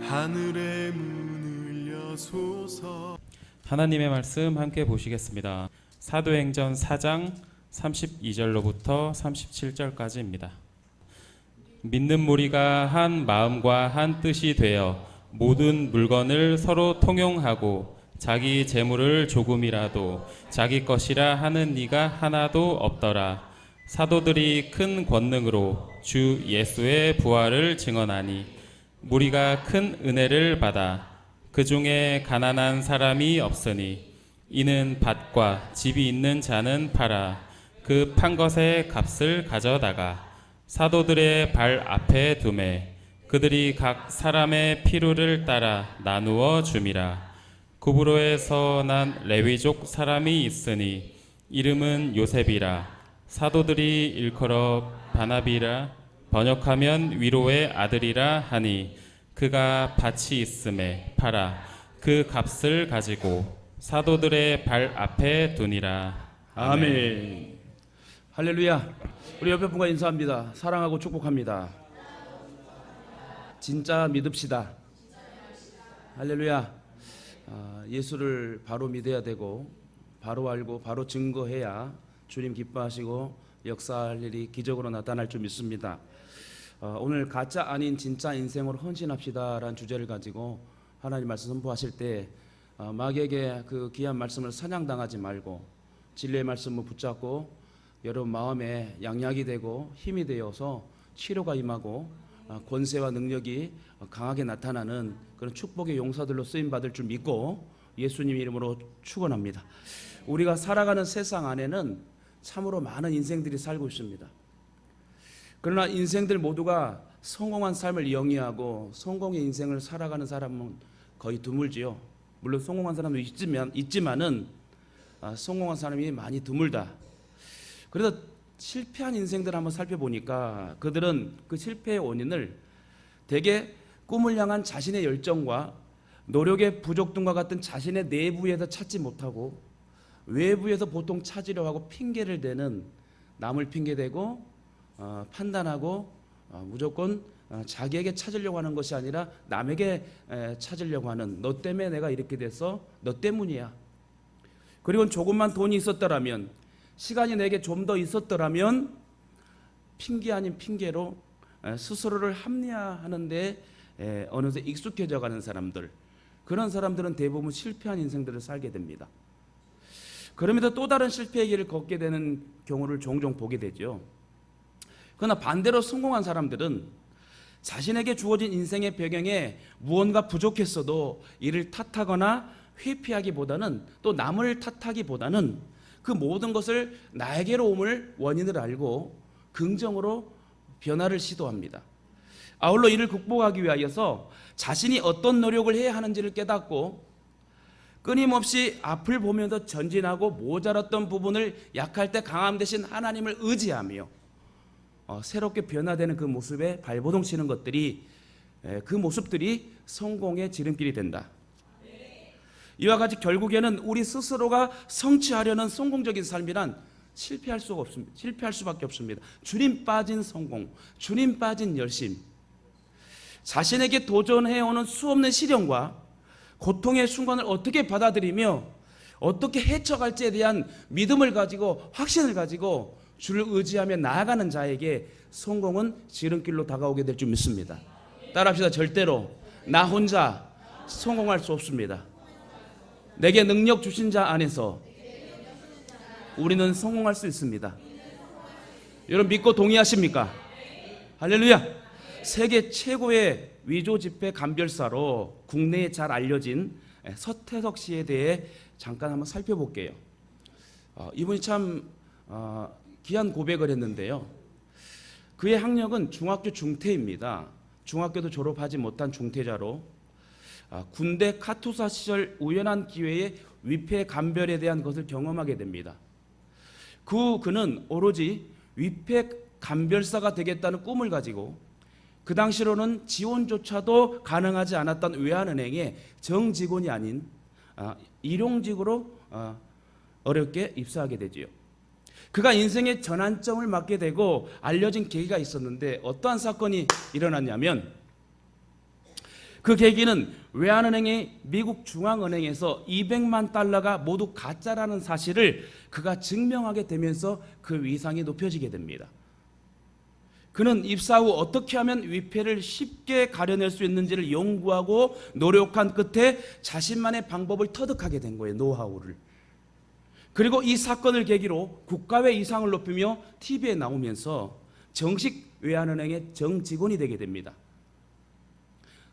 하늘의 문을 여소서. 하나님의 말씀 함께 보시겠습니다. 사도행전 4장 32절로부터 37절까지입니다. 믿는 무리가 한 마음과 한 뜻이 되어 모든 물건을 서로 통용하고 자기 재물을 조금이라도 자기 것이라 하는 이가 하나도 없더라. 사도들이 큰 권능으로 주 예수의 부활을 증언하니 무리가 큰 은혜를 받아 그 중에 가난한 사람이 없으니 이는 밭과 집이 있는 자는 팔아 그 판 것의 값을 가져다가 사도들의 발 앞에 두매 그들이 각 사람의 필요를 따라 나누어 줌이라. 구브로에서 난 레위족 사람이 있으니 이름은 요셉이라. 사도들이 일컬어 바나비라 번역하면 위로의 아들이라 하니 그가 밭이 있음에 팔아 그 값을 가지고 사도들의 발 앞에 두니라. 아멘. 할렐루야. 우리 옆에 분과 인사합니다. 사랑하고 축복합니다. 진짜 믿읍시다. 할렐루야. 예수를 바로 믿어야 되고 바로 알고 바로 증거해야 주님 기뻐하시고 역사할 일이 기적으로 나타날 줄 믿습니다. 오늘 가짜 아닌 진짜 인생으로 헌신합시다라는 주제를 가지고 하나님 말씀 선포하실 때 마귀에게 그 귀한 말씀을 사냥당하지 말고 진리의 말씀을 붙잡고 여러분 마음에 양약이 되고 힘이 되어서 치료가 임하고 권세와 능력이 강하게 나타나는 그런 축복의 용사들로 쓰임받을 줄 믿고 예수님 이름으로 축원합니다. 우리가 살아가는 세상 안에는 참으로 많은 인생들이 살고 있습니다. 그러나 인생들 모두가 성공한 삶을 영위하고 성공의 인생을 살아가는 사람은 거의 드물지요. 물론 성공한 사람도 있지만은 성공한 사람이 많이 드물다. 그래서 실패한 인생들을 한번 살펴보니까 그들은 그 실패의 원인을 대개 꿈을 향한 자신의 열정과 노력의 부족됨과 같은 자신의 내부에서 찾지 못하고 외부에서 보통 찾으려 하고 핑계를 대는 남을 핑계대고 판단하고 무조건 자기에게 찾으려고 하는 것이 아니라 남에게 찾으려고 하는 너 때문에 내가 이렇게 돼서 너 때문이야. 그리고 조금만 돈이 있었더라면 시간이 내게 좀 더 있었더라면 핑계 아닌 핑계로 스스로를 합리화하는데 어느새 익숙해져 가는 사람들, 그런 사람들은 대부분 실패한 인생들을 살게 됩니다. 그러면서 또 다른 실패의 길을 걷게 되는 경우를 종종 보게 되죠. 그러나 반대로 성공한 사람들은 자신에게 주어진 인생의 배경에 무언가 부족했어도 이를 탓하거나 회피하기보다는 또 남을 탓하기보다는 그 모든 것을 나에게로 옴을 원인을 알고 긍정으로 변화를 시도합니다. 아울러 이를 극복하기 위하여서 자신이 어떤 노력을 해야 하는지를 깨닫고 끊임없이 앞을 보면서 전진하고 모자랐던 부분을 약할 때 강함 대신 하나님을 의지하며 새롭게 변화되는 그 모습에 발버둥 치는 것들이 그 모습들이 성공의 지름길이 된다. 이와 같이 결국에는 우리 스스로가 성취하려는 성공적인 삶이란 실패할 수밖에 없습니다. 주님 빠진 성공, 주님 빠진 열심, 자신에게 도전해오는 수없는 시련과 고통의 순간을 어떻게 받아들이며 어떻게 헤쳐갈지에 대한 믿음을 가지고 확신을 가지고 주를 의지하며 나아가는 자에게 성공은 지름길로 다가오게 될 줄 믿습니다. 따라합시다. 절대로 나 혼자 성공할 수 없습니다. 내게 능력 주신 자 안에서 우리는 성공할 수 있습니다. 여러분 믿고 동의하십니까? 할렐루야. 세계 최고의 위조 지폐 감별사로 국내에 잘 알려진 서태석 씨에 대해 잠깐 한번 살펴볼게요. 이분이 참 귀한 고백을 했는데요. 그의 학력은 중학교 중퇴입니다. 중학교도 졸업하지 못한 중퇴자로 군대 카투사 시절 우연한 기회에 위패 감별에 대한 것을 경험하게 됩니다. 그는 오로지 위패 감별사가 되겠다는 꿈을 가지고 그 당시로는 지원조차도 가능하지 않았던 외환은행의 정직원이 아닌 일용직으로 어렵게 입사하게 되지요. 그가 인생의 전환점을 맞게 되고 알려진 계기가 있었는데 어떠한 사건이 일어났냐면 그 계기는 외환은행이 미국 중앙은행에서 200만 달러가 모두 가짜라는 사실을 그가 증명하게 되면서 그 위상이 높여지게 됩니다. 그는 입사 후 어떻게 하면 위패를 쉽게 가려낼 수 있는지를 연구하고 노력한 끝에 자신만의 방법을 터득하게 된 거예요. 노하우를. 그리고 이 사건을 계기로 국가외 이상을 높이며 TV에 나오면서 정식 외환은행의 정직원이 되게 됩니다.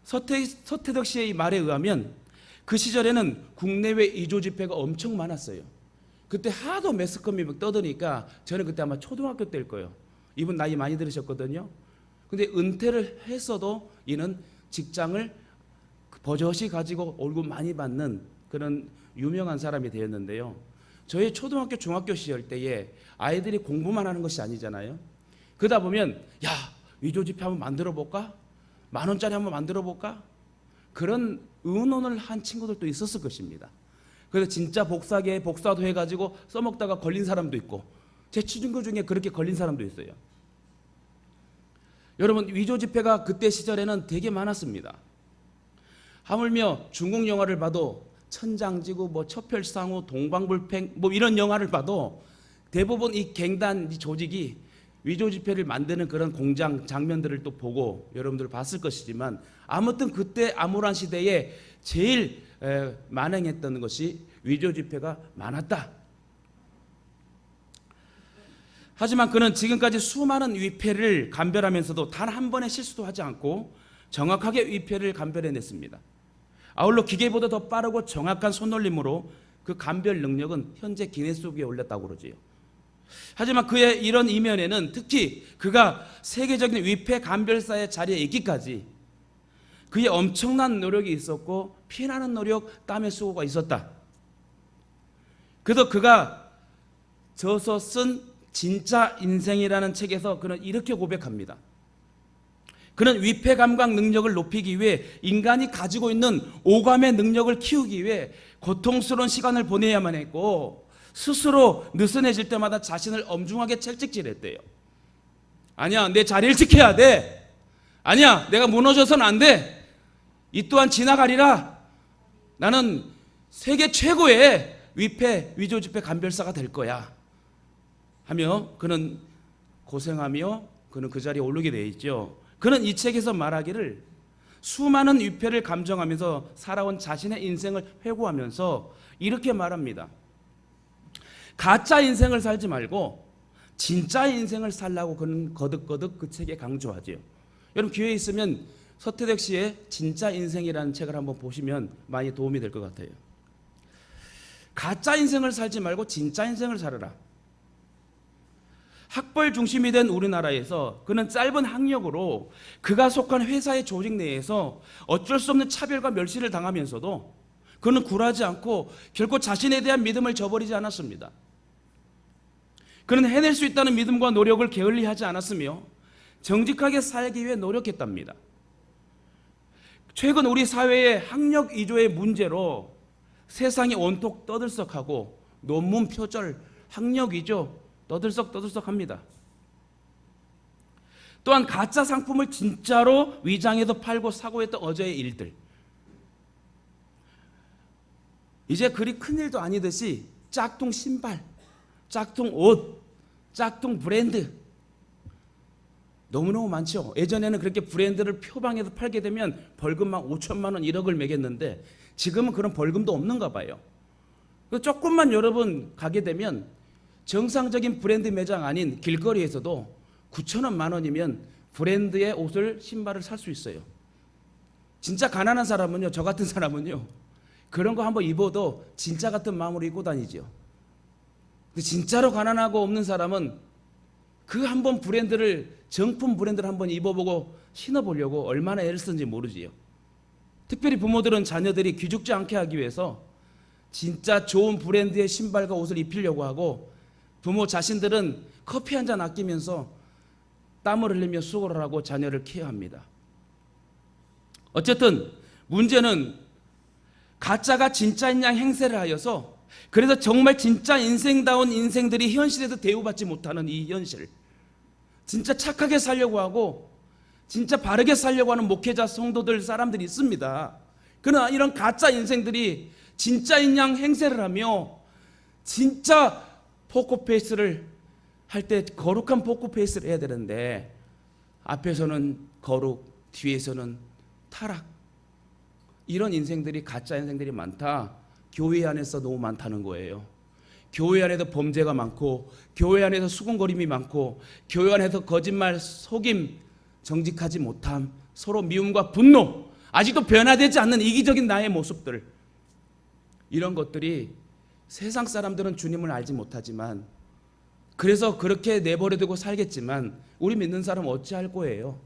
서태덕 씨의 말에 의하면 그 시절에는 국내외 이조 집회가 엄청 많았어요. 그때 하도 매스컴이 떠드니까 저는 그때 아마 초등학교 때일 거예요. 이분 나이 많이 들으셨거든요. 근데 은퇴를 했어도 이는 직장을 버젓이 가지고 월급 많이 받는 그런 유명한 사람이 되었는데요. 저희 초등학교 중학교 시절 때에 아이들이 공부만 하는 것이 아니잖아요. 그러다 보면 야, 위조 지폐 한번 만들어 볼까? 10,000원짜리 한번 만들어 볼까? 그런 의논을 한 친구들도 있었을 것입니다. 그래서 진짜 복사기에 복사도 해가지고 써먹다가 걸린 사람도 있고, 제 친구 중에 그렇게 걸린 사람도 있어요. 여러분, 위조 지폐가 그때 시절에는 되게 많았습니다. 하물며 중국 영화를 봐도 천장지구, 뭐 첩혈상우, 동방불팽 뭐 이런 영화를 봐도 대부분 이 갱단 이 조직이 위조 지폐를 만드는 그런 공장 장면들을 또 보고 여러분들 봤을 것이지만, 아무튼 그때 암울한 시대에 제일 만행했던 것이 위조 지폐가 많았다. 하지만 그는 지금까지 수많은 위패를 감별하면서도 단 한 번의 실수도 하지 않고 정확하게 위패를 감별해냈습니다. 아울러 기계보다 더 빠르고 정확한 손놀림으로 그 감별 능력은 현재 기네스북에 올렸다고 그러지요. 하지만 그의 이런 이면에는 특히 그가 세계적인 위패 감별사의 자리에 있기까지 그의 엄청난 노력이 있었고 피나는 노력, 땀의 수고가 있었다. 그래서 그가 저서 쓴 진짜 인생이라는 책에서 그는 이렇게 고백합니다. 그는 위패 감각 능력을 높이기 위해 인간이 가지고 있는 오감의 능력을 키우기 위해 고통스러운 시간을 보내야만 했고, 스스로 느슨해질 때마다 자신을 엄중하게 채찍질했대요. 아니야, 내 자리를 지켜야 돼. 아니야, 내가 무너져서는 안 돼. 이 또한 지나가리라. 나는 세계 최고의 위패 위조 지폐 감별사가 될 거야 하며 그는 고생하며 그는 그 자리에 오르게 되어 있죠. 그는 이 책에서 말하기를 수많은 위패를 감정하면서 살아온 자신의 인생을 회고하면서 이렇게 말합니다. 가짜 인생을 살지 말고 진짜 인생을 살라고 그는 거듭거듭 그 책에 강조하지요. 여러분, 기회 있으면 서태덕 씨의 진짜 인생이라는 책을 한번 보시면 많이 도움이 될 것 같아요. 가짜 인생을 살지 말고 진짜 인생을 살아라. 학벌 중심이 된 우리나라에서 그는 짧은 학력으로 그가 속한 회사의 조직 내에서 어쩔 수 없는 차별과 멸시를 당하면서도 그는 굴하지 않고 결코 자신에 대한 믿음을 저버리지 않았습니다. 그는 해낼 수 있다는 믿음과 노력을 게을리하지 않았으며 정직하게 살기 위해 노력했답니다. 최근 우리 사회의 학력 위조의 문제로 세상이 온통 떠들썩하고 논문 표절, 학력 위조 떠들썩합니다. 또한 가짜 상품을 진짜로 위장해서 팔고 사고 했던 어제의 일들, 이제 그리 큰일도 아니듯이 짝퉁 신발, 짝퉁 옷, 짝퉁 브랜드 너무너무 많죠. 예전에는 그렇게 브랜드를 표방해서 팔게 되면 벌금 막 5천만 원, 1억을 매겼는데 지금은 그런 벌금도 없는가 봐요. 조금만 여러분 가게 되면 정상적인 브랜드 매장 아닌 길거리에서도 9,000원, 10,000원이면 브랜드의 옷을, 신발을 살 수 있어요. 진짜 가난한 사람은요, 저 같은 사람은요, 그런 거 한번 입어도 진짜 같은 마음으로 입고 다니죠. 근데 진짜로 가난하고 없는 사람은 그 한 번 브랜드를, 정품 브랜드를 한번 입어보고 신어보려고 얼마나 애를 쓰는지 모르지요. 특별히 부모들은 자녀들이 기죽지 않게 하기 위해서 진짜 좋은 브랜드의 신발과 옷을 입히려고 하고, 부모 자신들은 커피 한 잔 아끼면서 땀을 흘리며 수고를 하고 자녀를 케어합니다. 어쨌든 문제는 가짜가 진짜인 양 행세를 하여서, 그래서 정말 진짜 인생다운 인생들이 현실에서 대우받지 못하는 이 현실, 진짜 착하게 살려고 하고 진짜 바르게 살려고 하는 목회자, 성도들, 사람들이 있습니다. 그러나 이런 가짜 인생들이 진짜인 양 행세를 하며 진짜 포커페이스를 할 때 거룩한 포커페이스를 해야 되는데 앞에서는 거룩, 뒤에서는 타락. 이런 인생들이, 가짜 인생들이 많다. 교회 안에서 너무 많다는 거예요. 교회 안에도 범죄가 많고, 교회 안에서 수군거림이 많고, 교회 안에서 거짓말, 속임, 정직하지 못함, 서로 미움과 분노, 아직도 변화되지 않는 이기적인 나의 모습들, 이런 것들이 세상 사람들은 주님을 알지 못하지만, 그래서 그렇게 내버려두고 살겠지만 우리 믿는 사람은 어찌할 거예요?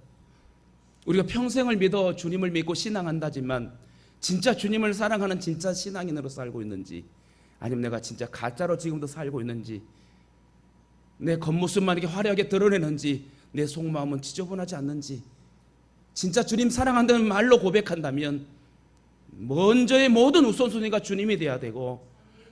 우리가 평생을 믿어 주님을 믿고 신앙한다지만 진짜 주님을 사랑하는 진짜 신앙인으로 살고 있는지, 아니면 내가 진짜 가짜로 지금도 살고 있는지, 내 겉모습만 이렇게 화려하게 드러내는지, 내 속마음은 지저분하지 않는지, 진짜 주님 사랑한다는 말로 고백한다면 먼저의 모든 우선순위가 주님이 돼야 되고,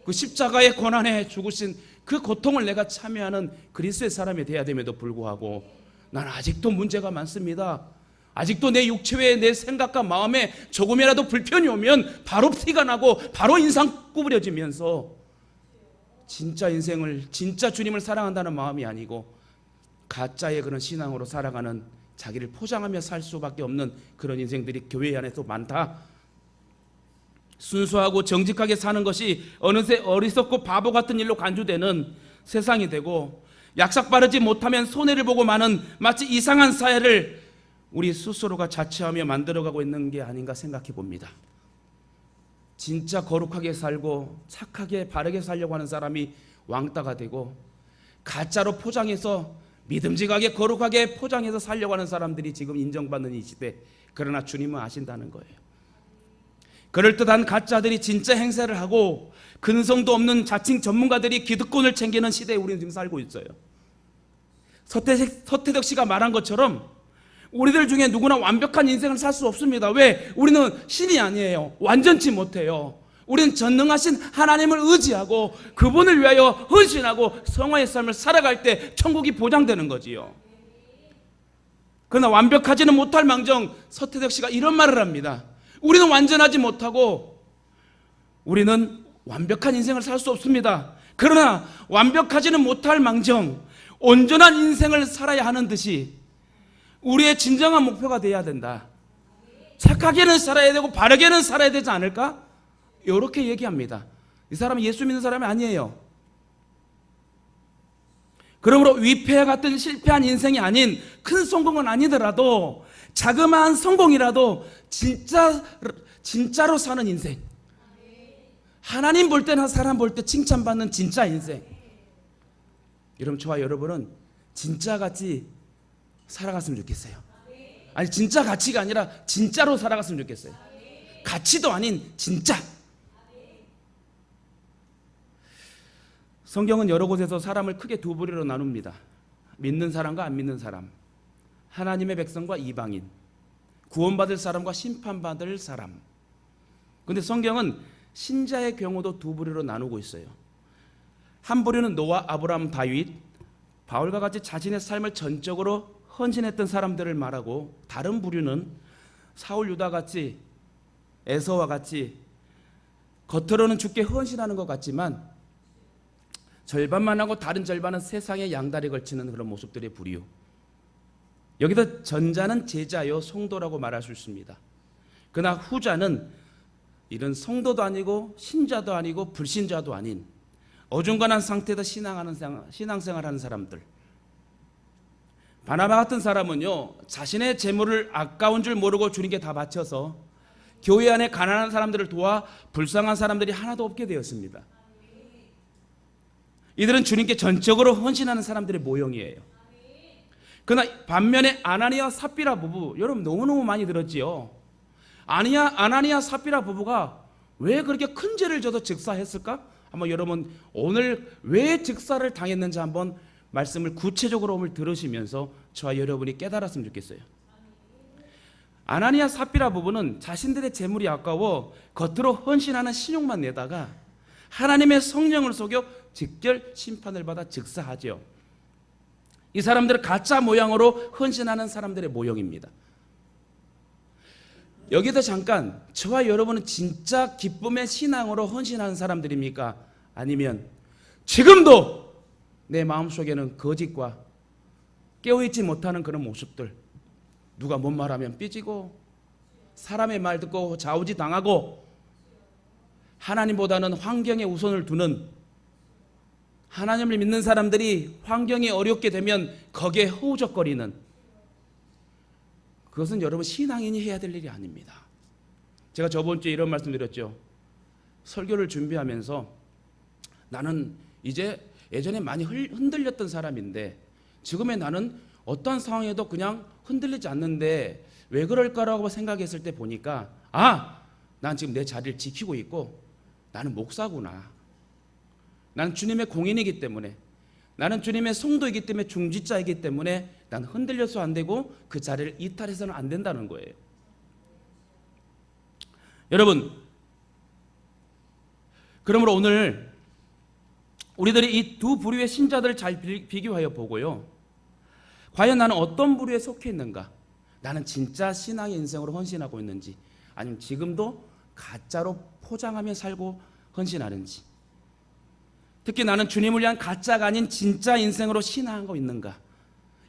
그 십자가의 고난에 죽으신 그 고통을 내가 참여하는 그리스도의 사람이 돼야 됨에도 불구하고 나는 아직도 문제가 많습니다. 아직도 내 육체 외에 내 생각과 마음에 조금이라도 불편이 오면 바로 티가 나고 바로 인상 구부려지면서 진짜 인생을, 진짜 주님을 사랑한다는 마음이 아니고 가짜의 그런 신앙으로 살아가는, 자기를 포장하며 살 수밖에 없는 그런 인생들이 교회 안에도 많다. 순수하고 정직하게 사는 것이 어느새 어리석고 바보 같은 일로 간주되는 세상이 되고, 약삭 바르지 못하면 손해를 보고 마는 마치 이상한 사회를 우리 스스로가 자처하며 만들어가고 있는 게 아닌가 생각해 봅니다. 진짜 거룩하게 살고 착하게 바르게 살려고 하는 사람이 왕따가 되고, 가짜로 포장해서 믿음직하게 거룩하게 포장해서 살려고 하는 사람들이 지금 인정받는 이 시대, 그러나 주님은 아신다는 거예요. 그럴듯한 가짜들이 진짜 행세를 하고 근성도 없는 자칭 전문가들이 기득권을 챙기는 시대에 우리는 지금 살고 있어요. 서태덕 씨가 말한 것처럼 우리들 중에 누구나 완벽한 인생을 살 수 없습니다. 왜? 우리는 신이 아니에요. 완전치 못해요. 우리는 전능하신 하나님을 의지하고 그분을 위하여 헌신하고 성화의 삶을 살아갈 때 천국이 보장되는 거지요. 그러나 완벽하지는 못할 망정 서태덕 씨가 이런 말을 합니다. 우리는 완전하지 못하고 우리는 완벽한 인생을 살 수 없습니다. 그러나 완벽하지는 못할 망정 온전한 인생을 살아야 하는 듯이 우리의 진정한 목표가 되어야 된다. 착하게는 살아야 되고 바르게는 살아야 되지 않을까? 이렇게 얘기합니다. 이 사람은 예수 믿는 사람이 아니에요. 그러므로 위패와 같은 실패한 인생이 아닌, 큰 성공은 아니더라도 자그마한 성공이라도 진짜로 사는 인생, 하나님 볼 때나 사람 볼 때 칭찬받는 진짜 인생. 여러분, 저와 여러분은 진짜같이 살아갔으면 좋겠어요. 아니, 진짜 가치가 아니라 진짜로 살아갔으면 좋겠어요. 가치도 아닌 진짜. 성경은 여러 곳에서 사람을 크게 두 부류로 나눕니다. 믿는 사람과 안 믿는 사람, 하나님의 백성과 이방인, 구원받을 사람과 심판받을 사람. 그런데 성경은 신자의 경우도 두 부류로 나누고 있어요. 한 부류는 노아, 아브라함, 다윗, 바울과 같이 자신의 삶을 전적으로 헌신했던 사람들을 말하고, 다른 부류는 사울, 유다 같이, 에서와 같이 겉으로는 주께 헌신하는 것 같지만 절반만 하고 다른 절반은 세상에 양다리 걸치는 그런 모습들의 부류. 여기서 전자는 제자요 성도라고 말할 수 있습니다. 그러나 후자는 이런 성도도 아니고 신자도 아니고 불신자도 아닌 어중간한 상태에서 신앙생활하는 사람들. 바나바 같은 사람은요, 자신의 재물을 아까운 줄 모르고 주님께 다 바쳐서 교회 안에 가난한 사람들을 도와 불쌍한 사람들이 하나도 없게 되었습니다. 이들은 주님께 전적으로 헌신하는 사람들의 모형이에요. 그러나 반면에 아나니아 삽비라 부부, 여러분 너무너무 많이 들었지요. 아나니아 삽비라 부부가 왜 그렇게 큰 죄를 져서 즉사했을까? 한번 여러분 오늘 왜 즉사를 당했는지 한번 말씀을 구체적으로 오늘 들으시면서 저와 여러분이 깨달았으면 좋겠어요. 아나니아 삽비라 부부는 자신들의 재물이 아까워 겉으로 헌신하는 신용만 내다가 하나님의 성령을 속여 직결 심판을 받아 즉사하죠. 이 사람들은 가짜 모양으로 헌신하는 사람들의 모형입니다. 여기서 잠깐, 저와 여러분은 진짜 기쁨의 신앙으로 헌신하는 사람들입니까? 아니면 지금도 내 마음속에는 거짓과 깨어있지 못하는 그런 모습들, 누가 뭔 말하면 삐지고 사람의 말 듣고 좌우지당하고 하나님보다는 환경에 우선을 두는, 하나님을 믿는 사람들이 환경이 어렵게 되면 거기에 허우적거리는, 그것은 여러분 신앙인이 해야 될 일이 아닙니다. 제가 저번 주에 이런 말씀 드렸죠. 설교를 준비하면서 나는 이제 예전에 많이 흔들렸던 사람인데 지금의 나는 어떠한 상황에도 그냥 흔들리지 않는데 왜 그럴까라고 생각했을 때 보니까 난 지금 내 자리를 지키고 있고 나는 목사구나. 나는 주님의 공인이기 때문에, 나는 주님의 성도이기 때문에, 중지자이기 때문에 난 흔들려서 안 되고 그 자리를 이탈해서는 안 된다는 거예요. 여러분, 그러므로 오늘 우리들이 이 두 부류의 신자들을 잘 비교하여 보고요, 과연 나는 어떤 부류에 속해 있는가, 나는 진짜 신앙의 인생으로 헌신하고 있는지, 아니면 지금도 가짜로 포장하며 살고 헌신하는지, 특히 나는 주님을 위한 가짜가 아닌 진짜 인생으로 신앙하고 있는가.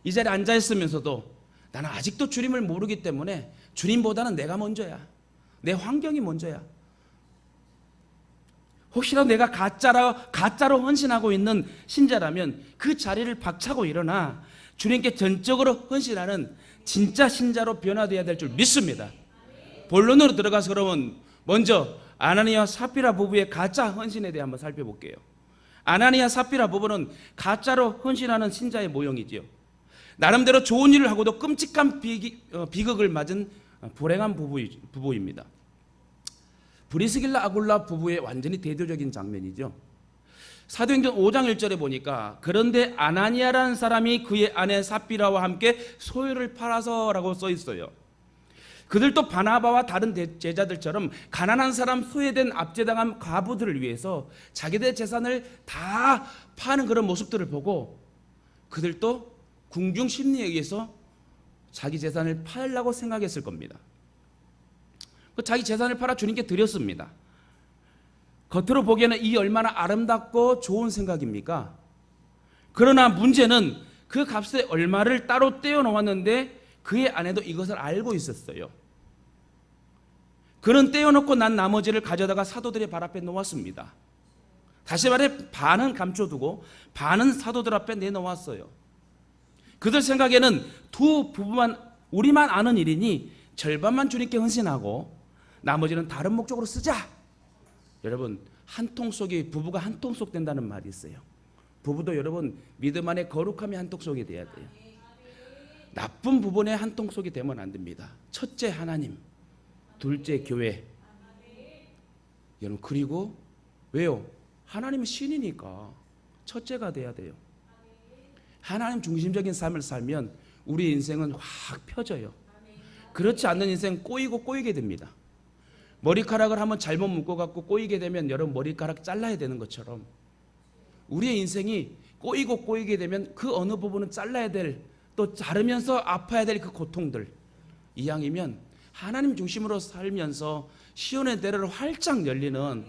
이 자리에 앉아 있으면서도 나는 아직도 주님을 모르기 때문에 주님보다는 내가 먼저야, 내 환경이 먼저야. 혹시라도 내가 가짜로 헌신하고 있는 신자라면 그 자리를 박차고 일어나 주님께 전적으로 헌신하는 진짜 신자로 변화되어야 될 줄 믿습니다. 본론으로 들어가서 그러면 먼저 아나니아와 삽비라 부부의 가짜 헌신에 대해 한번 살펴볼게요. 아나니아 삽비라 부부는 가짜로 헌신하는 신자의 모형이지요. 나름대로 좋은 일을 하고도 끔찍한 비극을 맞은 불행한 부부입니다. 브리스길라 아굴라 부부의 완전히 대표적인 장면이죠. 사도행전 5장 1절에 보니까 그런데 아나니아라는 사람이 그의 아내 삽비라와 함께 소유를 팔아서라고 써 있어요. 그들도 바나바와 다른 제자들처럼 가난한 사람, 소외된 압제당한 과부들을 위해서 자기들의 재산을 다 파는 그런 모습들을 보고 그들도 궁중 심리에 의해서 자기 재산을 팔려고 생각했을 겁니다. 자기 재산을 팔아 주님께 드렸습니다. 겉으로 보기에는 이 얼마나 아름답고 좋은 생각입니까? 그러나 문제는 그 값의 얼마를 따로 떼어 놓았는데 그의 아내도 이것을 알고 있었어요. 그는 떼어놓고 난 나머지를 가져다가 사도들의 발 앞에 놓았습니다. 다시 말해 반은 감춰두고 반은 사도들 앞에 내놓았어요. 그들 생각에는 두 부부만, 우리만 아는 일이니 절반만 주님께 헌신하고 나머지는 다른 목적으로 쓰자. 여러분, 한 통 속이, 부부가 한 통 속 된다는 말이 있어요. 부부도 여러분 믿음 안에 거룩함이 한 통 속이 돼야 돼요. 나쁜 부분의 한 통 속이 되면 안 됩니다. 첫째 하나님, 둘째 교회. 여러분, 그리고 왜요? 하나님은 신이니까 첫째가 돼야 돼요. 하나님 중심적인 삶을 살면 우리 인생은 확 펴져요. 그렇지 않는 인생 꼬이고 꼬이게 됩니다. 머리카락을 한번 잘못 묶어갖고 꼬이게 되면 여러분 머리카락 잘라야 되는 것처럼 우리의 인생이 꼬이고 꼬이게 되면 그 어느 부분은 잘라야 될, 또 자르면서 아파야 될 그 고통들, 이왕이면 하나님 중심으로 살면서 시온의 대로를 활짝 열리는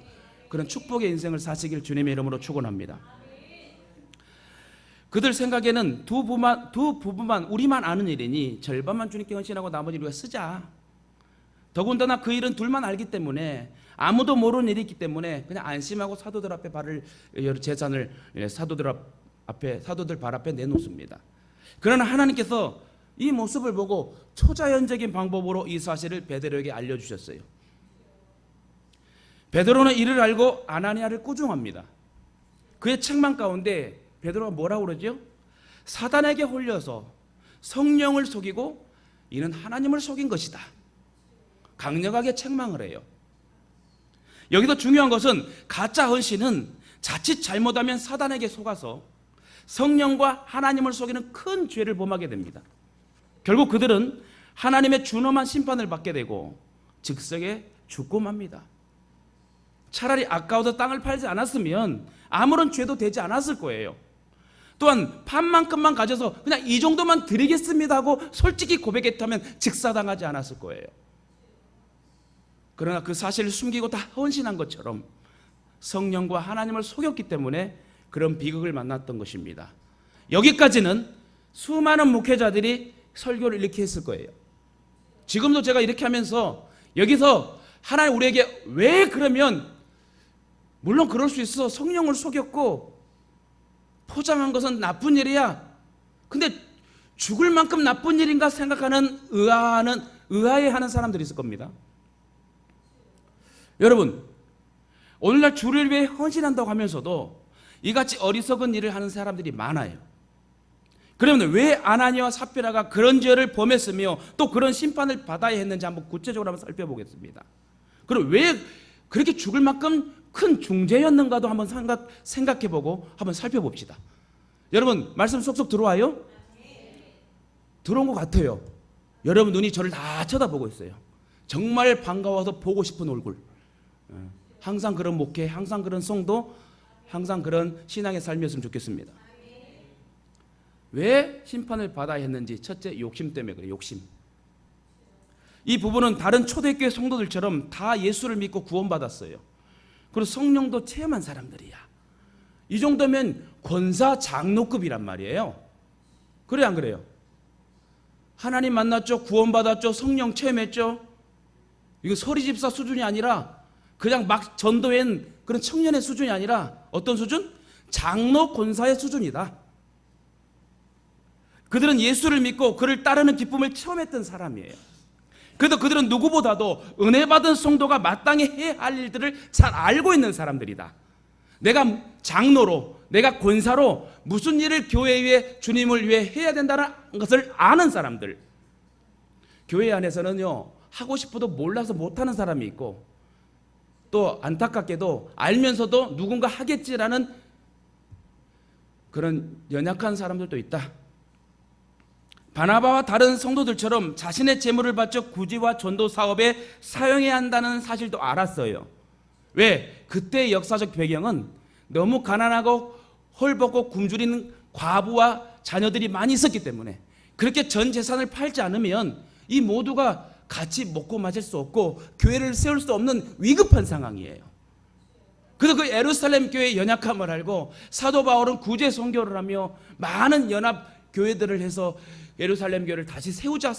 그런 축복의 인생을 사시길 주님의 이름으로 축원합니다. 그들 생각에는 두 부부만 우리만 아는 일이니 절반만 주님께 헌신하고 나머지는 우리가 쓰자. 더군다나 그 일은 둘만 알기 때문에 아무도 모르는 일이기 때문에 그냥 안심하고 사도들 앞에 재산을 사도들 발 앞에 내놓습니다. 그러나 하나님께서 이 모습을 보고 초자연적인 방법으로 이 사실을 베드로에게 알려주셨어요. 베드로는 이를 알고 아나니아를 꾸중합니다. 그의 책망 가운데 베드로가 뭐라고 그러죠? 사단에게 홀려서 성령을 속이고 이는 하나님을 속인 것이다. 강력하게 책망을 해요. 여기서 중요한 것은 가짜 헌신은 자칫 잘못하면 사단에게 속아서 성령과 하나님을 속이는 큰 죄를 범하게 됩니다. 결국 그들은 하나님의 준엄한 심판을 받게 되고 즉석에 죽고 맙니다. 차라리 아까워서 땅을 팔지 않았으면 아무런 죄도 되지 않았을 거예요. 또한 반만큼만 가져서 그냥 이 정도만 드리겠습니다 하고 솔직히 고백했다면 직사당하지 않았을 거예요. 그러나 그 사실을 숨기고 다 헌신한 것처럼 성령과 하나님을 속였기 때문에 그런 비극을 만났던 것입니다. 여기까지는 수많은 목회자들이 설교를 이렇게 했을 거예요. 지금도 제가 이렇게 하면서 여기서 하나님 우리에게 왜 그러면, 물론 그럴 수 있어. 성령을 속였고 포장한 것은 나쁜 일이야. 근데 죽을 만큼 나쁜 일인가 생각하는 의아해하는 사람들이 있을 겁니다. 여러분, 오늘날 주를 위해 헌신한다고 하면서도 이같이 어리석은 일을 하는 사람들이 많아요. 그러면 왜 아나니아와 삽비라가 그런 죄를 범했으며 또 그런 심판을 받아야 했는지 한번 구체적으로 한번 살펴보겠습니다. 그리고 왜 그렇게 죽을 만큼 큰 중죄였는가도 한번 생각해보고 한번 살펴봅시다. 여러분, 말씀 쏙쏙 들어와요? 들어온 것 같아요. 여러분 눈이 저를 다 쳐다보고 있어요. 정말 반가워서 보고 싶은 얼굴. 항상 그런 목회, 항상 그런 성도, 항상 그런 신앙의 삶이었으면 좋겠습니다. 왜 심판을 받아야 했는지, 첫째 욕심 때문에 그래요. 욕심. 이 부분은 다른 초대교회 성도들처럼 다 예수를 믿고 구원받았어요. 그리고 성령도 체험한 사람들이야. 이 정도면 권사 장로급이란 말이에요. 그래 안 그래요? 하나님 만났죠, 구원받았죠, 성령 체험했죠. 이거 서리집사 수준이 아니라 그냥 막 전도한 그런 청년의 수준이 아니라 어떤 수준? 장로 권사의 수준이다. 그들은 예수를 믿고 그를 따르는 기쁨을 체험했던 사람이에요. 그래도 그들은 누구보다도 은혜 받은 성도가 마땅히 해야 할 일들을 잘 알고 있는 사람들이다. 내가 장로로, 내가 권사로 무슨 일을 교회 위해, 주님을 위해 해야 된다는 것을 아는 사람들. 교회 안에서는요, 하고 싶어도 몰라서 못하는 사람이 있고, 또 안타깝게도 알면서도 누군가 하겠지라는 그런 연약한 사람들도 있다. 바나바와 다른 성도들처럼 자신의 재물을 바쳐 구제와 전도 사업에 사용해야 한다는 사실도 알았어요. 왜? 그때의 역사적 배경은 너무 가난하고 헐벗고 굶주리는 과부와 자녀들이 많이 있었기 때문에 그렇게 전 재산을 팔지 않으면 이 모두가 같이 먹고 마실 수 없고 교회를 세울 수 없는 위급한 상황이에요. 그래서 그 예루살렘 교회의 연약함을 알고 사도 바울은 구제 선교를 하며 많은 연합 교회들을 해서 예루살렘 교회를 다시 세우자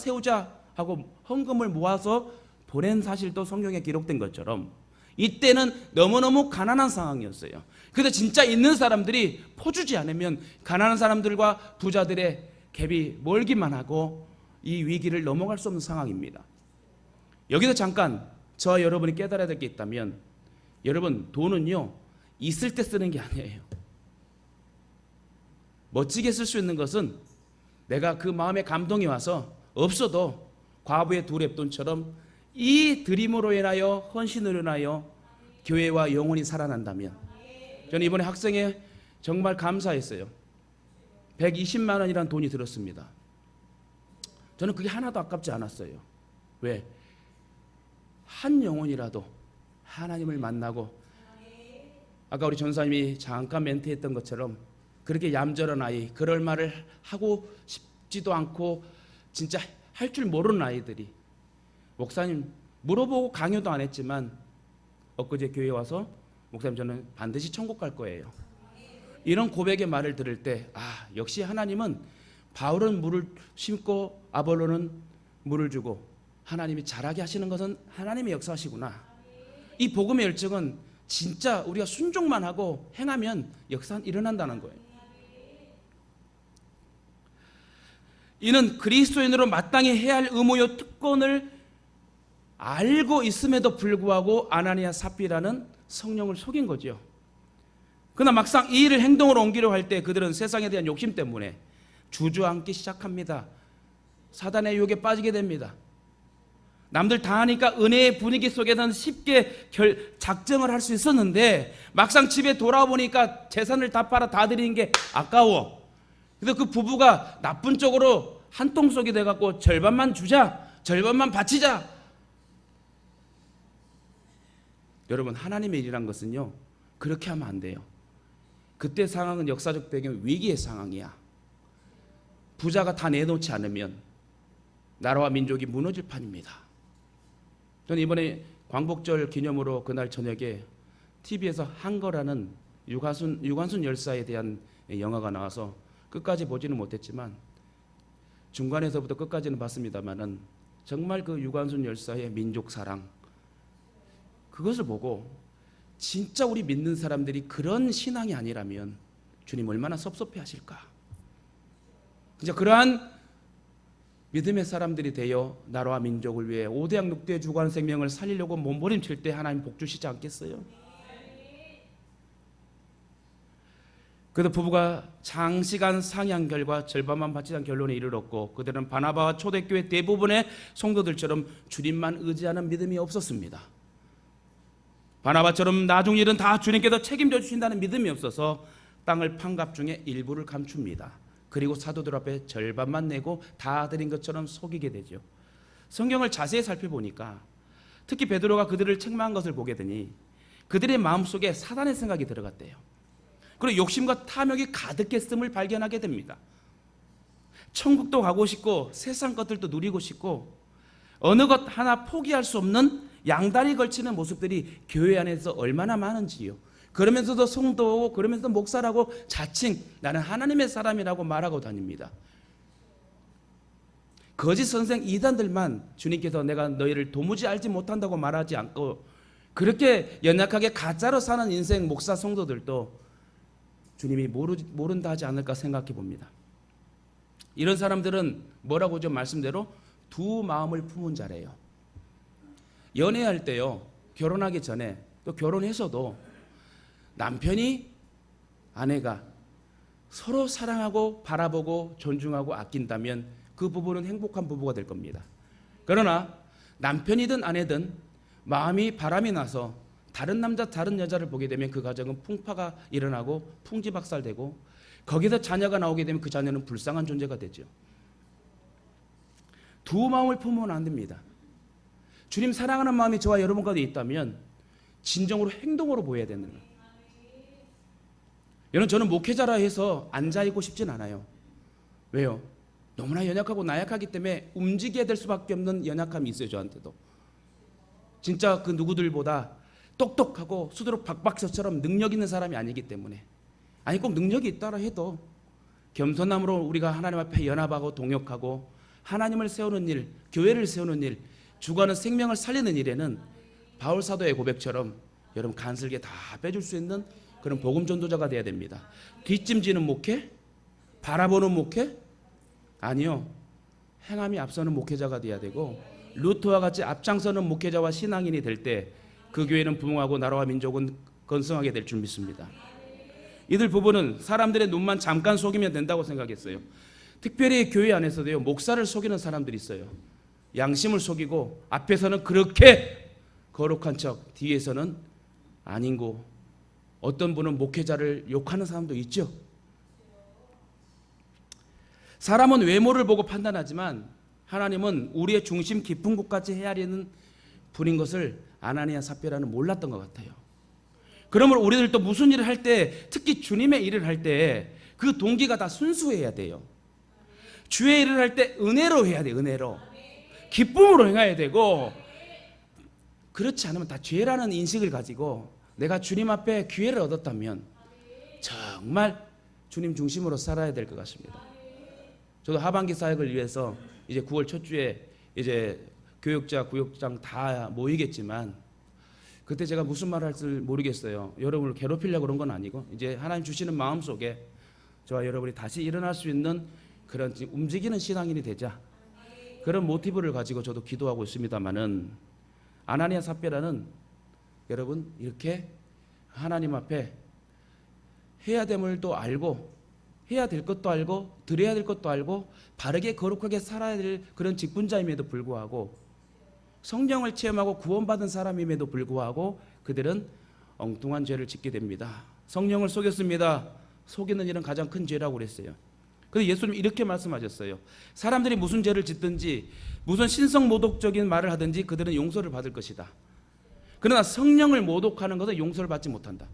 하고 헌금을 모아서 보낸 사실도 성경에 기록된 것처럼 이때는 너무너무 가난한 상황이었어요. 그래서 진짜 있는 사람들이 퍼주지 않으면 가난한 사람들과 부자들의 갭이 멀기만 하고 이 위기를 넘어갈 수 없는 상황입니다. 여기서 잠깐 저와 여러분이 깨달아야 될 게 있다면, 여러분, 돈은요 있을 때 쓰는 게 아니에요. 멋지게 쓸 수 있는 것은 내가 그 마음에 감동이 와서 없어도 과부의 두 렙돈처럼 이 드림으로 인하여, 헌신으로 인하여 교회와 영혼이 살아난다면, 저는 이번에 학생회 정말 감사했어요. 120만 원이라는 돈이 들었습니다. 저는 그게 하나도 아깝지 않았어요. 왜? 한 영혼이라도 하나님을 만나고, 아까 우리 전사님이 잠깐 멘트했던 것처럼 그렇게 얌전한 아이, 그럴 말을 하고 싶지도 않고 진짜 할 줄 모르는 아이들이, 목사님 물어보고 강요도 안 했지만 엊그제 교회에 와서 목사님 저는 반드시 천국 갈 거예요. 이런 고백의 말을 들을 때, 아, 역시 하나님은 바울은 물을 심고 아볼로는 물을 주고 하나님이 자라게 하시는 것은 하나님의 역사시구나. 이 복음의 열정은 진짜 우리가 순종만 하고 행하면 역사는 일어난다는 거예요. 이는 그리스도인으로 마땅히 해야 할 의무요 특권을 알고 있음에도 불구하고 아나니아 삽비라는 성령을 속인 거죠. 그러나 막상 이 일을 행동으로 옮기려고 할 때 그들은 세상에 대한 욕심 때문에 주저앉기 시작합니다. 사단의 유혹에 빠지게 됩니다. 남들 다 하니까 은혜의 분위기 속에서는 쉽게 작정을 할 수 있었는데 막상 집에 돌아보니까 재산을 다 팔아 다 드리는 게 아까워. 그래서 그 부부가 나쁜 쪽으로 한 통속이 돼갖고 절반만 주자, 절반만 바치자. 여러분, 하나님의 일이란 것은요 그렇게 하면 안 돼요. 그때 상황은 역사적 배경 위기의 상황이야. 부자가 다 내놓지 않으면 나라와 민족이 무너질 판입니다. 저는 이번에 광복절 기념으로 그날 저녁에 TV에서 한거라는 유관순 열사에 대한 영화가 나와서 끝까지 보지는 못했지만 중간에서부터 끝까지는 봤습니다만은 정말 그 유관순 열사의 민족 사랑, 그것을 보고 진짜 우리 믿는 사람들이 그런 신앙이 아니라면 주님 얼마나 섭섭해 하실까. 진짜 그러한 믿음의 사람들이 되어 나라와 민족을 위해 5대양 6대 주관 생명을 살리려고 몸부림칠 때 하나님 복 주시지 않겠어요? 그래도 부부가 장시간 상의한 결과 절반만 바치자는 결론에 이르렀고, 그들은 바나바와 초대교회 대부분의 성도들처럼 주님만 의지하는 믿음이 없었습니다. 바나바처럼 나중 일은 다 주님께서 책임져 주신다는 믿음이 없어서 땅을 판 값 중에 일부를 감춥니다. 그리고 사도들 앞에 절반만 내고 다 드린 것처럼 속이게 되죠. 성경을 자세히 살펴보니까 특히 베드로가 그들을 책망한 것을 보게 되니 그들의 마음속에 사단의 생각이 들어갔대요. 그리고 욕심과 탐욕이 가득했음을 발견하게 됩니다. 천국도 가고 싶고 세상 것들도 누리고 싶고 어느 것 하나 포기할 수 없는 양다리 걸치는 모습들이 교회 안에서 얼마나 많은지요. 그러면서도 성도고 그러면서 목사라고 자칭 나는 하나님의 사람이라고 말하고 다닙니다. 거짓 선생 이단들만 주님께서 내가 너희를 도무지 알지 못한다고 말하지 않고 그렇게 연약하게 가짜로 사는 인생 목사 성도들도 주님이 모른다 하지 않을까 생각해 봅니다. 이런 사람들은 뭐라고 좀 말씀대로 두 마음을 품은 자래요. 연애할 때요, 결혼하기 전에 또 결혼해서도 남편이 아내가 서로 사랑하고 바라보고 존중하고 아낀다면 그 부부는 행복한 부부가 될 겁니다. 그러나 남편이든 아내든 마음이 바람이 나서 다른 남자 다른 여자를 보게 되면 그 가정은 풍파가 일어나고 풍지박살되고 거기서 자녀가 나오게 되면 그 자녀는 불쌍한 존재가 되죠. 두 마음을 품으면 안 됩니다. 주님 사랑하는 마음이 저와 여러분 가운데 있다면 진정으로 행동으로 보여야 되는 거예요. 여러분, 저는 목회자라 해서 앉아있고 싶진 않아요. 왜요? 너무나 연약하고 나약하기 때문에 움직여야 될 수밖에 없는 연약함이 있어요. 저한테도 진짜 그 누구들보다 똑똑하고 수두룩 박박서처럼 능력 있는 사람이 아니기 때문에, 아니 꼭 능력이 있다라 해도 겸손함으로 우리가 하나님 앞에 연합하고 동역하고 하나님을 세우는 일, 교회를 세우는 일, 주관하는 생명을 살리는 일에는 바울 사도의 고백처럼 여러분 간슬게 다 빼줄 수 있는 그런 복음 전도자가 돼야 됩니다. 뒷짐지는 목회? 바라보는 목회? 아니요. 행함이 앞서는 목회자가 돼야 되고 루트와 같이 앞장서는 목회자와 신앙인이 될 때 그 교회는 부흥하고 나라와 민족은 건성하게 될 줄 믿습니다. 이들 부부는 사람들의 눈만 잠깐 속이면 된다고 생각했어요. 특별히 교회 안에서도요, 목사를 속이는 사람들이 있어요. 양심을 속이고 앞에서는 그렇게 거룩한 척 뒤에서는 아닌 거. 어떤 분은 목회자를 욕하는 사람도 있죠. 사람은 외모를 보고 판단하지만 하나님은 우리의 중심 깊은 곳까지 헤아리는 분인 것을 아나니아 삽비라는 몰랐던 것 같아요. 그러므로 우리들도 무슨 일을 할 때, 특히 주님의 일을 할 때 그 동기가 다 순수해야 돼요. 주의 일을 할 때 은혜로 해야 돼요. 은혜로. 기쁨으로 행해야 되고, 그렇지 않으면 다 죄라는 인식을 가지고 내가 주님 앞에 기회를 얻었다면 정말 주님 중심으로 살아야 될 것 같습니다. 저도 하반기 사역을 위해서 이제 9월 첫 주에 이제 교육자, 구역장 다 모이겠지만 그때 제가 무슨 말을 할지 모르겠어요. 여러분을 괴롭히려고 그런 건 아니고 이제 하나님 주시는 마음 속에 저와 여러분이 다시 일어날 수 있는 그런 움직이는 신앙인이 되자, 그런 모티브를 가지고 저도 기도하고 있습니다만은, 아나니아 삽비라는 여러분 이렇게 하나님 앞에 해야 됨을 또 알고 해야 될 것도 알고 드려야 될 것도 알고 바르게 거룩하게 살아야 될 그런 직분자임에도 불구하고 성령을 체험하고 구원받은 사람임에도 불구하고 그들은 엉뚱한 죄를 짓게 됩니다. 성령을 속였습니다. 속이는 일은 가장 큰 죄라고 그랬어요. 그래서 예수님 이렇게 말씀하셨어요. 사람들이 무슨 죄를 짓든지 무슨 신성모독적인 말을 하든지 그들은 용서를 받을 것이다. 그러나 성령을 모독하는 것은 용서를 받지 못한다.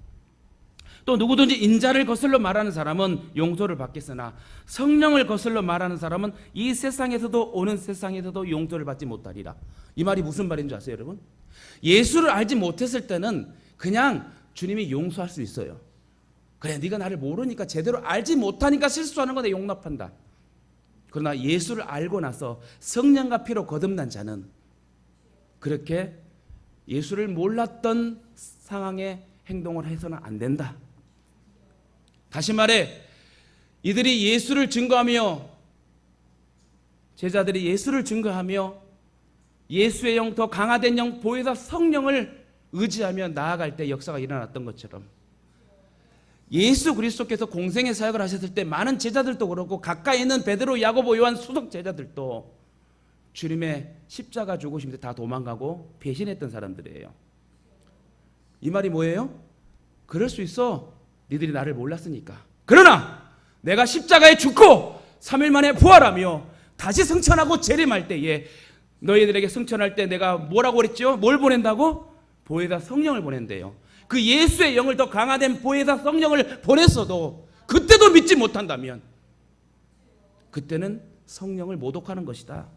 또 누구든지 인자를 거슬러 말하는 사람은 용서를 받겠으나 성령을 거슬러 말하는 사람은 이 세상에서도 오는 세상에서도 용서를 받지 못하리라. 이 말이 무슨 말인 줄 아세요, 여러분? 예수를 알지 못했을 때는 그냥 주님이 용서할 수 있어요. 그래, 네가 나를 모르니까, 제대로 알지 못하니까 실수하는 거 내 용납한다. 그러나 예수를 알고 나서 성령과 피로 거듭난 자는 그렇게 예수를 몰랐던 상황에 행동을 해서는 안 된다. 다시 말해, 이들이 예수를 증거하며, 제자들이 예수를 증거하며 예수의 영, 더 강화된 영, 보혜사 성령을 의지하며 나아갈 때 역사가 일어났던 것처럼, 예수 그리스도께서 공생의 사역을 하셨을 때 많은 제자들도 그렇고 가까이 있는 베드로, 야고보, 요한 수석 제자들도 주님의 십자가 죽으심 때 다 도망가고 배신했던 사람들이에요. 이 말이 뭐예요? 그럴 수 있어, 니들이 나를 몰랐으니까. 그러나 내가 십자가에 죽고 3일 만에 부활하며 다시 승천하고 재림할 때에 너희들에게 승천할 때 내가 뭐라고 그랬죠? 뭘 보낸다고? 보혜사 성령을 보낸대요. 그 예수의 영을, 더 강화된 보혜사 성령을 보냈어도 그때도 믿지 못한다면 그때는 성령을 모독하는 것이다.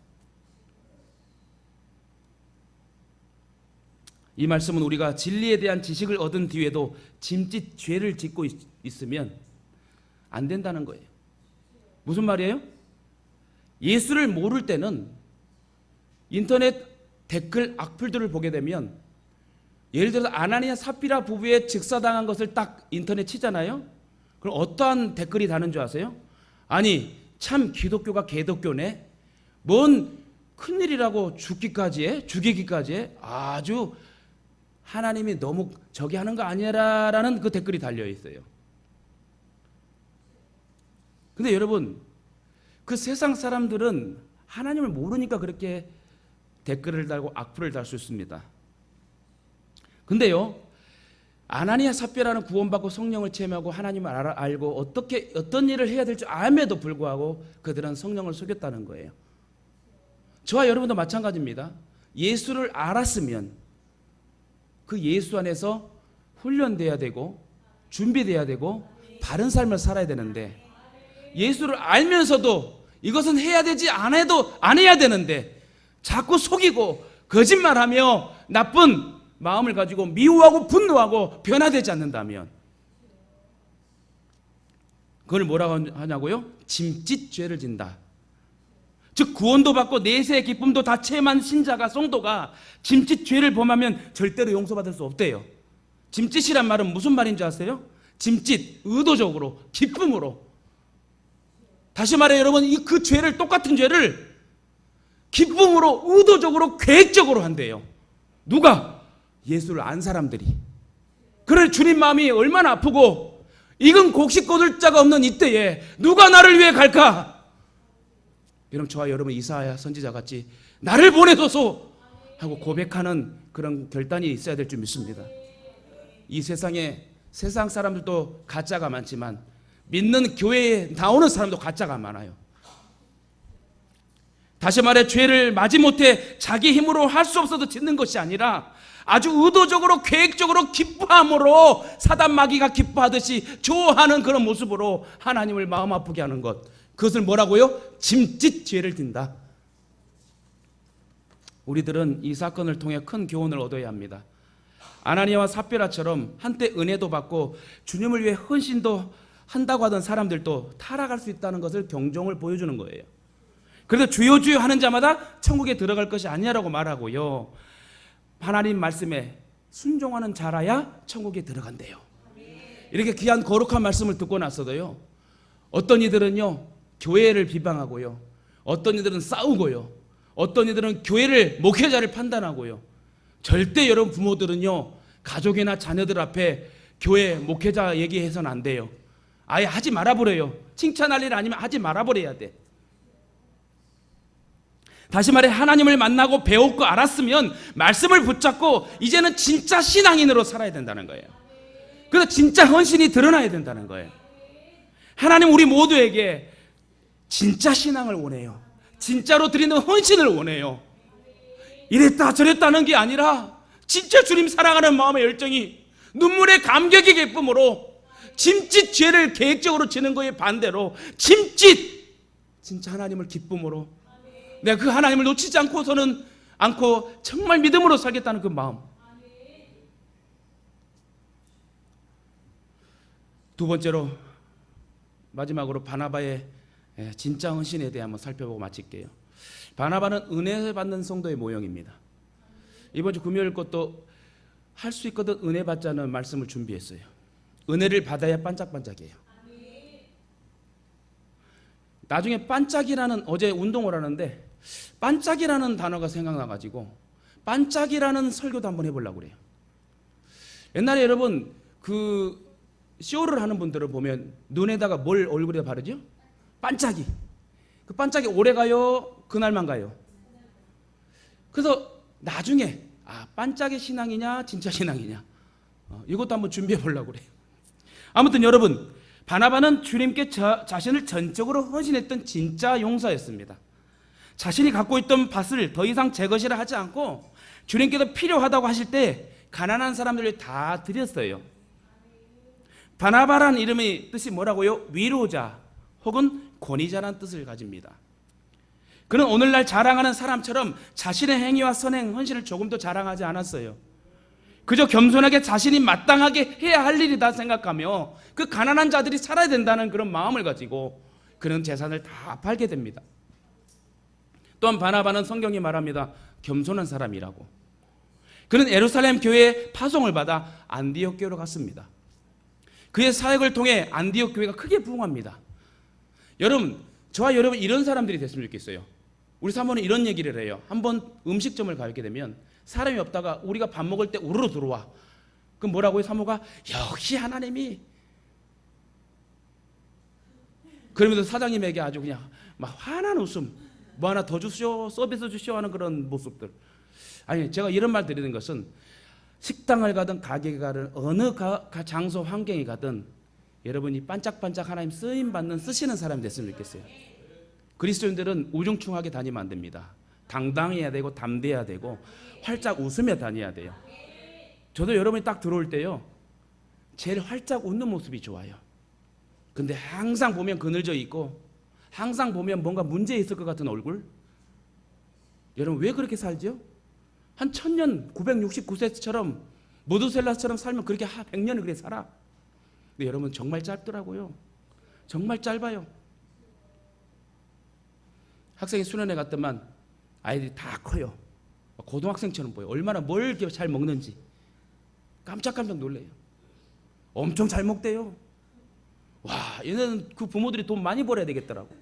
이 말씀은 우리가 진리에 대한 지식을 얻은 뒤에도 짐짓 죄를 짓고 있으면 안 된다는 거예요. 무슨 말이에요? 예수를 모를 때는 인터넷 댓글 악플들을 보게 되면, 예를 들어서 아나니아 삽비라 부부의 즉사당한 것을 딱 인터넷 치잖아요. 그럼 어떠한 댓글이 다는 줄 아세요? 아니, 참 기독교가 개독교네, 뭔 큰일이라고 죽이기까지 해, 아주 하나님이 너무 저기 하는 거 아니라라는 그 댓글이 달려 있어요. 근데 여러분, 그 세상 사람들은 하나님을 모르니까 그렇게 댓글을 달고 악플을 달 수 있습니다. 근데요, 아나니아 삽비라는 구원받고 성령을 체험하고 하나님을 알고 어떤 일을 해야 될지 알면도 불구하고 그들은 성령을 속였다는 거예요. 저와 여러분도 마찬가지입니다. 예수를 알았으면 그 예수 안에서 훈련돼야 되고 준비돼야 되고 바른 삶을 살아야 되는데, 예수를 알면서도 이것은 해야 되지 안 해야 되는데 자꾸 속이고 거짓말하며 나쁜 마음을 가지고 미워하고 분노하고 변화되지 않는다면 그걸 뭐라고 하냐고요? 짐짓 죄를 진다. 즉 구원도 받고 내세의 기쁨도 다 체험한 신자가, 성도가 짐짓 죄를 범하면 절대로 용서받을 수 없대요. 짐짓이란 말은 무슨 말인지 아세요? 짐짓, 의도적으로, 기쁨으로. 다시 말해 여러분, 그 죄를, 똑같은 죄를 기쁨으로, 의도적으로, 계획적으로 한대요. 누가? 예수를 안 사람들이. 그래, 주님 마음이 얼마나 아프고 익은 곡식 거둘 자가 없는 이때에 누가 나를 위해 갈까? 여러분, 저와 여러분 이사야 선지자 같이 나를 보내소서 하고 고백하는 그런 결단이 있어야 될 줄 믿습니다. 이 세상에 세상 사람들도 가짜가 많지만 믿는 교회에 나오는 사람도 가짜가 많아요. 다시 말해, 죄를 마지못해 자기 힘으로 할 수 없어도 짓는 것이 아니라 아주 의도적으로, 계획적으로, 기뻐함으로, 사단 마귀가 기뻐하듯이 좋아하는 그런 모습으로 하나님을 마음 아프게 하는 것, 그것을 뭐라고요? 짐짓 죄를 진다. 우리들은 이 사건을 통해 큰 교훈을 얻어야 합니다. 아나니아와 삽비라처럼 한때 은혜도 받고 주님을 위해 헌신도 한다고 하던 사람들도 타락할 수 있다는 것을 경종을 보여주는 거예요. 그래서 주여 주여 하는 자마다 천국에 들어갈 것이 아니냐라고 말하고요, 하나님 말씀에 순종하는 자라야 천국에 들어간대요. 이렇게 귀한 거룩한 말씀을 듣고 나서도요, 어떤 이들은요 교회를 비방하고요, 어떤 이들은 싸우고요, 어떤 이들은 교회를, 목회자를 판단하고요. 절대 여러분 부모들은요 가족이나 자녀들 앞에 교회 목회자 얘기해서는 안 돼요. 아예 하지 말아버려요. 칭찬할 일 아니면 하지 말아버려야 돼. 다시 말해, 하나님을 만나고 배웠고 알았으면 말씀을 붙잡고 이제는 진짜 신앙인으로 살아야 된다는 거예요. 그래서 진짜 헌신이 드러나야 된다는 거예요. 하나님 우리 모두에게 진짜 신앙을 원해요. 진짜로 드리는 헌신을 원해요. 이랬다 저랬다 하는 게 아니라 진짜 주님 사랑하는 마음의 열정이, 눈물의 감격의 기쁨으로 짐짓 죄를 계획적으로 지는 거에 반대로 짐짓 진짜 하나님을 기쁨으로 내가 그 하나님을 놓치지 않고 정말 믿음으로 살겠다는 그 마음. 두 번째로 마지막으로 바나바의 진짜 헌신에 대해 한번 살펴보고 마칠게요. 바나바는 은혜 받는 성도의 모형입니다. 이번 주 금요일 것도 할 수 있거든 은혜 받자는 말씀을 준비했어요. 은혜를 받아야 반짝반짝해요. 나중에 반짝이라는, 어제 운동을 하는데 반짝이라는 단어가 생각나가지고 반짝이라는 설교도 한번 해보려고 그래요. 옛날에 여러분 그 쇼를 하는 분들을 보면 눈에다가 뭘 얼굴에 바르죠? 반짝이. 그 반짝이 오래 가요? 그날만 가요? 그래서 나중에 반짝이 신앙이냐 진짜 신앙이냐 이것도 한번 준비해 보려고 그래요. 아무튼 여러분, 바나바는 주님께 자신을 전적으로 헌신했던 진짜 용사였습니다. 자신이 갖고 있던 밭을 더 이상 제 것이라 하지 않고 주님께서 필요하다고 하실 때 가난한 사람들을 다 드렸어요. 바나바라는 이름의 뜻이 뭐라고요? 위로자 혹은 권위자라는 뜻을 가집니다. 그는 오늘날 자랑하는 사람처럼 자신의 행위와 선행, 헌신을 조금도 자랑하지 않았어요. 그저 겸손하게 자신이 마땅하게 해야 할 일이다 생각하며 그 가난한 자들이 살아야 된다는 그런 마음을 가지고 그는 재산을 다 팔게 됩니다. 또한 바나바는 성경이 말합니다. 겸손한 사람이라고. 그는 예루살렘 교회에 파송을 받아 안디옥 교회로 갔습니다. 그의 사역을 통해 안디옥 교회가 크게 부흥합니다. 여러분, 저와 여러분 이런 사람들이 됐으면 좋겠어요. 우리 사모는 이런 얘기를 해요. 한번 음식점을 가게 되면 사람이 없다가 우리가 밥 먹을 때 우르르 들어와. 그럼 뭐라고요? 사모가 역시 하나님이. 그러면서 사장님에게 아주 그냥 막 환한 웃음, 뭐 하나 더 주시오, 서비스 주시오 하는 그런 모습들. 아니, 제가 이런 말 드리는 것은 식당을 가든 가게에 가든 어느 장소 환경에 가든 여러분이 반짝반짝 하나님 쓰임 받는 쓰시는 사람이 됐으면 좋겠어요. 그리스도인들은 우중충하게 다니면 안 됩니다. 당당해야 되고 담대해야 되고 활짝 웃으며 다녀야 돼요. 저도 여러분이 딱 들어올 때요, 제일 활짝 웃는 모습이 좋아요. 근데 항상 보면 그늘져 있고 항상 보면 뭔가 문제 있을 것 같은 얼굴. 여러분 왜 그렇게 살죠? 한 1000년 969세처럼 모두셀라스처럼 살면 그렇게 100년을 그렇게 살아. 근데 여러분 정말 짧더라고요. 정말 짧아요. 학생이 수련회 갔더만 아이들이 다 커요. 고등학생처럼 보여. 얼마나 뭘 이렇게 잘 먹는지 깜짝깜짝 놀래요. 엄청 잘 먹대요. 와, 얘는 그 부모들이 돈 많이 벌어야 되겠더라고.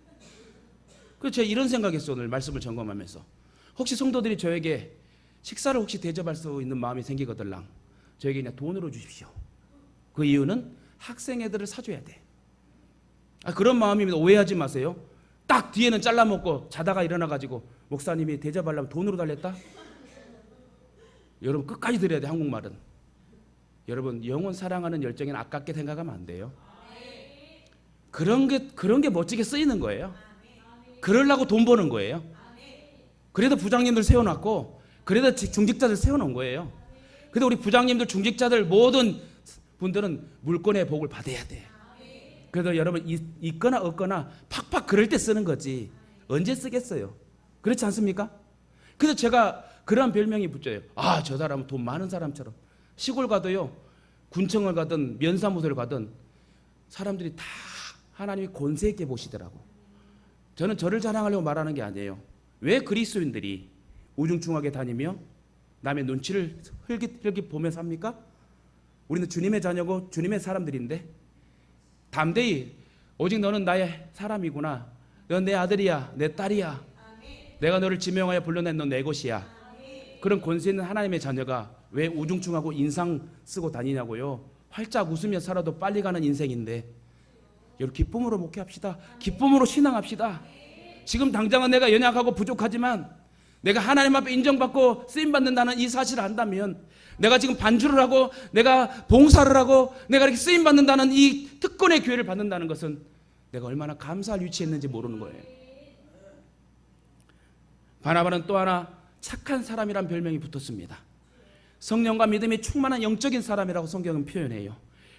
그래서 제가 이런 생각했어요. 오늘 말씀을 점검하면서 혹시 성도들이 저에게 식사를 혹시 대접할 수 있는 마음이 생기거들랑 저에게 그냥 돈으로 주십시오. 그 이유는 학생 애들을 사줘야 돼. 그런 마음이면 오해하지 마세요. 딱 뒤에는 잘라먹고 자다가 일어나가지고 목사님이 대접하려면 돈으로 달랬다? 여러분 끝까지 들어야 돼. 한국말은. 여러분 영혼 사랑하는 열정에는 아깝게 생각하면 안 돼요. 그런 게 멋지게 쓰이는 거예요. 그러려고 돈 버는 거예요. 그래도 부장님들 세워놨고 그래도 중직자들 세워놓은 거예요. 그래도 우리 부장님들 중직자들 모든 분들은 물권의 복을 받아야 돼. 그래도 여러분 있거나 없거나 팍팍 그럴 때 쓰는 거지 언제 쓰겠어요? 그렇지 않습니까? 그래서 제가 그러한 별명이 붙여요. 저 사람은 돈 많은 사람처럼. 시골 가도요, 군청을 가든 면사무소를 가든 사람들이 다 하나님이 권세 있게 보시더라고. 저는 저를 자랑하려고 말하는 게 아니에요. 왜 그리스도인들이 우중충하게 다니며 남의 눈치를 흘깃흘깃 보며 삽니까? 우리는 주님의 자녀고 주님의 사람들인데 담대히 오직 너는 나의 사람이구나. 넌 내 아들이야, 내 딸이야. 내가 너를 지명하여 불러낸 넌 내 것이야. 그런 권세 있는 하나님의 자녀가 왜 우중충하고 인상 쓰고 다니냐고요. 활짝 웃으며 살아도 빨리 가는 인생인데 여러분 기쁨으로 목회합시다. 기쁨으로 신앙합시다. 지금 당장은 내가 연약하고 부족하지만 내가 하나님 앞에 인정받고 쓰임받는다는 이 사실을 안다면, 내가 지금 반주를 하고 내가 봉사를 하고 내가 이렇게 쓰임받는다는 이 특권의 기회를 받는다는 것은 내가 얼마나 감사할 위치에 있는지 모르는 거예요. 바나바는 또 하나 착한 사람이란 별명이 붙었습니다. 성령과 믿음이 충만한 영적인 사람이라고 성경은 표현해요.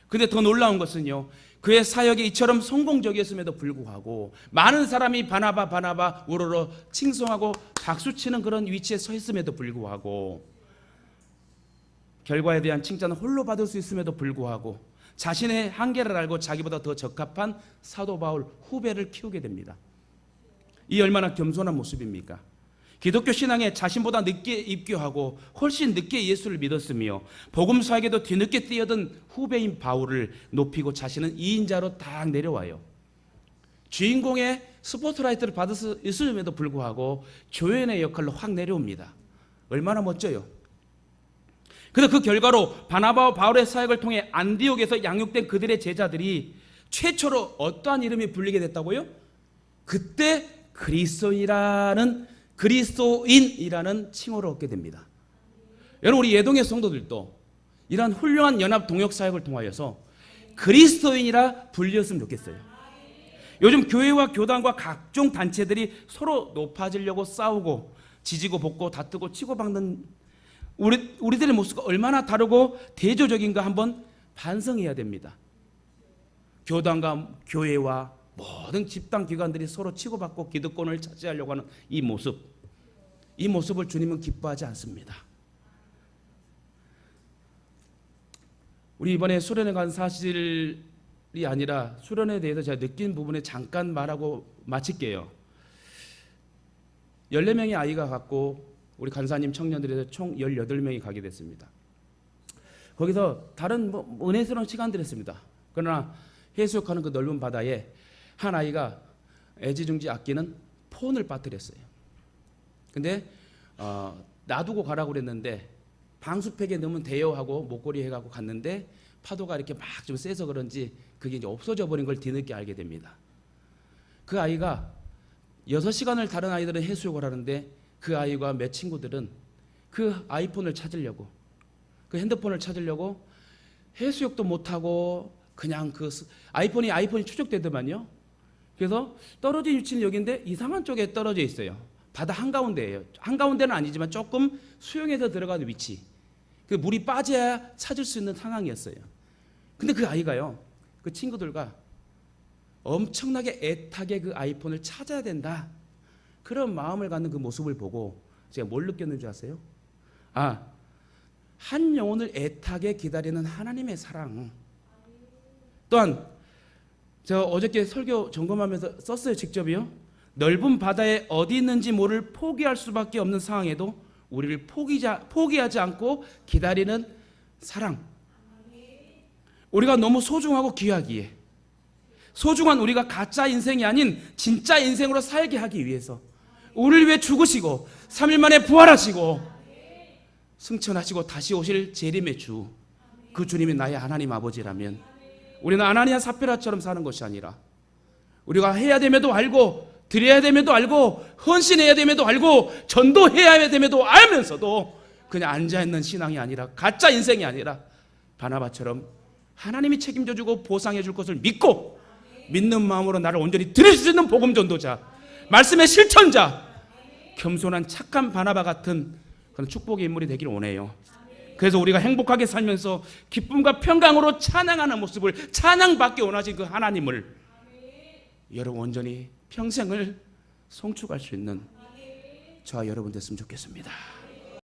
근데 더 놀라운 것은요, 그의 사역이 이처럼 성공적이었음에도 불구하고 많은 사람이 바나바 우러러 칭송하고 박수치는 그런 위치에 서 있음에도 불구하고, 결과에 대한 칭찬을 홀로 받을 수 있음에도 불구하고 자신의 한계를 알고 자기보다 더 적합한 사도 바울 후배를 키우게 됩니다. 이 얼마나 겸손한 모습입니까? 기독교 신앙에 자신보다 늦게 입교하고 훨씬 늦게 예수를 믿었으며 복음 사역에도 뒤늦게 뛰어든 후배인 바울을 높이고 자신은 2인자로 딱 내려와요. 주인공의 스포트라이트를 받을 수 있음에도 불구하고 조연의 역할로 확 내려옵니다. 얼마나 멋져요. 그래서 그 결과로 바나바와 바울의 사역을 통해 안디옥에서 양육된 그들의 제자들이 최초로 어떠한 이름이 불리게 됐다고요? 그때 그리스도인이라는 칭호를 얻게 됩니다. 여러분, 우리 예동의 성도들도 이러한 훌륭한 연합 동역 사역을 통하여서 그리스도인이라 불렸으면 좋겠어요. 요즘 교회와 교단과 각종 단체들이 서로 높아지려고 싸우고 지지고 볶고 다투고 치고받는 우리들의 모습과 얼마나 다르고 대조적인가 한번 반성해야 됩니다. 교단과 교회와 모든 집단 기관들이 서로 치고받고 기득권을 차지하려고 하는 이 모습을 주님은 기뻐하지 않습니다. 우리 이번에 수련회 간 사실이 아니라 수련회에 대해서 제가 느낀 부분에 잠깐 말하고 마칠게요. 14명의 아이가 갔고 우리 간사님 청년들에서 총 18명이 가게 됐습니다. 거기서 다른 은혜스러운 시간들을 했습니다. 그러나 해수욕하는 그 넓은 바다에 한 아이가 애지중지 아끼는 폰을 빠뜨렸어요. 근데 놔두고 가라고 그랬는데 방수팩에 넣으면 돼요 하고 목걸이 해가고 갔는데 파도가 이렇게 막 좀 세서 그런지 그게 이제 없어져 버린 걸 뒤늦게 알게 됩니다. 그 아이가 6시간을 다른 아이들은 해수욕을 하는데 그 아이와 몇 친구들은 그 아이폰을 찾으려고, 그 핸드폰을 찾으려고 해수욕도 못하고 그냥 그 아이폰이 추적되더만요. 그래서 떨어진 위치는 여기인데 이상한 쪽에 떨어져 있어요. 바다 한가운데예요. 한가운데는 아니지만 조금 수영해서 들어가는 위치. 그 물이 빠져야 찾을 수 있는 상황이었어요. 근데 그 아이가요, 그 친구들과 엄청나게 애타게 그 아이폰을 찾아야 된다, 그런 마음을 갖는 그 모습을 보고 제가 뭘 느꼈는지 아세요? 한 영혼을 애타게 기다리는 하나님의 사랑. 또한 제가 어저께 설교 점검하면서 썼어요. 직접이요. 넓은 바다에 어디 있는지 모를 포기할 수밖에 없는 상황에도 우리를 포기하지 않고 기다리는 사랑. 우리가 너무 소중하고 귀하기에, 소중한 우리가 가짜 인생이 아닌 진짜 인생으로 살게 하기 위해서 우리를 위해 죽으시고 3일 만에 부활하시고 승천하시고 다시 오실 재림의 주, 그 주님이 나의 하나님 아버지라면 우리는 아나니아 삽비라처럼 사는 것이 아니라 우리가 해야 됨에도 알고, 드려야 됨에도 알고, 헌신해야 됨에도 알고, 전도해야 됨에도 알면서도 그냥 앉아있는 신앙이 아니라, 가짜 인생이 아니라 바나바처럼 하나님이 책임져주고 보상해줄 것을 믿고 믿는 마음으로 나를 온전히 드릴 수 있는 복음 전도자, 말씀의 실천자, 겸손한 착한 바나바 같은 그런 축복의 인물이 되기를 원해요. 그래서 우리가 행복하게 살면서 기쁨과 평강으로 찬양하는 모습을, 찬양받기 원하신 그 하나님을 여러분 온전히 평생을 송축할 수 있는 저와 여러분 됐으면 좋겠습니다.